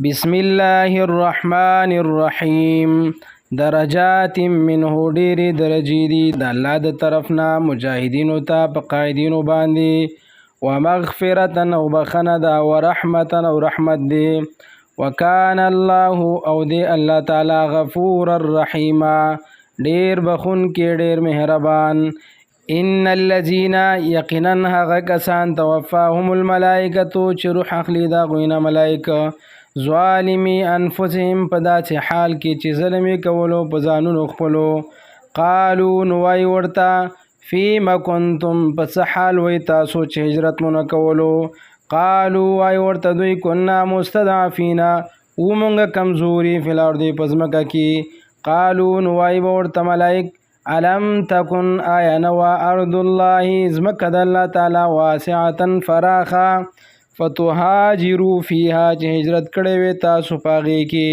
بسم الله الرحمن الرحیم. درجات منه ډېرې درجې دي د الله د طرفنا مجاهدینو ته په قاعدینو باندې، ومغفرة او بخنه ده، ورحمة او رحمت دی. وکان الله او دی الله تعالی غفور الرحیم ډېر بخون کې ډېر مهربان. ان الذين یقینا هغه کسان توفاهم الملائکه چې روح اخلي د غوینه ملائکه ظالمی انفسهم په داسې حال کې چې ظلم یې کولو په ځانونو خپلو، قالو نو وایي ورته فیم کنتم په څه حال وایي تاسو چې هجرت مو نه کولو، قالو وایي ورته دوی کنا مستضعفینا و مونږ کمزوري فی الارض په ځمکه کې، قالو نو وایي به ورته ملائک علم تکن آیا نوه ارض الله ځمکه د الله تعالی واسعة فراخه فتهاجروا فیها چې هجرت کړی وي تاسو په هغې کې،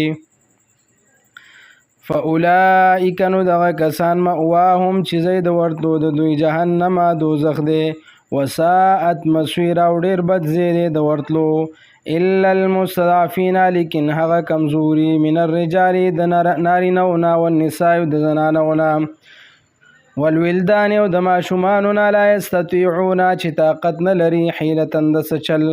فاولئک نو دغه کسان مأواهم چې ځای د ورتلو د دوی جهنم دوزخ دی، وساءت مصیره او ډېر بد ځای دی د ورتلو، الا المستضعفین لیکن هغه کمزوري من الرجال د نارینهو نه والنساء د زنانو نه والولدان او د ماشومانو نه لا یستطیعون چې طاقت نه لري حیلة د څه چل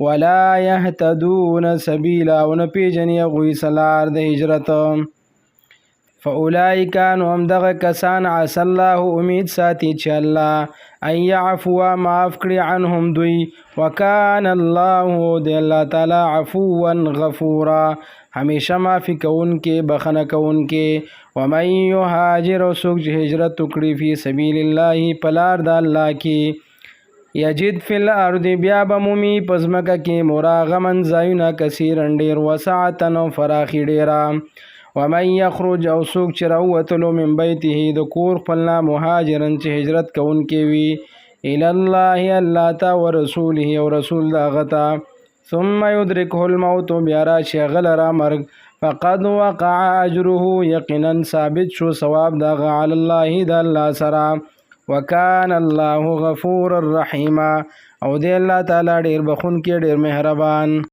ولا یهتدون سبیلا او نه پیژني هغوی سلار د هجرت، فاولئک نو همدغه کسان عسى الله امید ساتي چې الله ان یعفو معاف کړي عنهم دوی، وکان الله دی الله تعالی عفوا غفورا همیشه معافي کوونکې بخنه کوونکې. ومن یهاجر او څوک چې هجرت وکړي فی سبیل الله په لار د الله کې، یجد فی الارض بیا به مومي په ځمکه کې مراغمن ځایونه کثیرا ډېر، وسعة او فراخي ډېره، ومن یخرج او څوک چې راووتلو من بیته د کور خپلنا مهاجرا چې هجرت کوونکی وي الی الله الله ته ورسوله او رسول د هغه ته، ثم یدرکه الموت بیا راشي هغه لره مرګ، فقد وقع اجره یقینا ثابت شو ثواب د هغه علی الله د الله سره، وکان الله غفور الرحیم او دی الله تعالی ډېر بخونکی ډېر مهربان.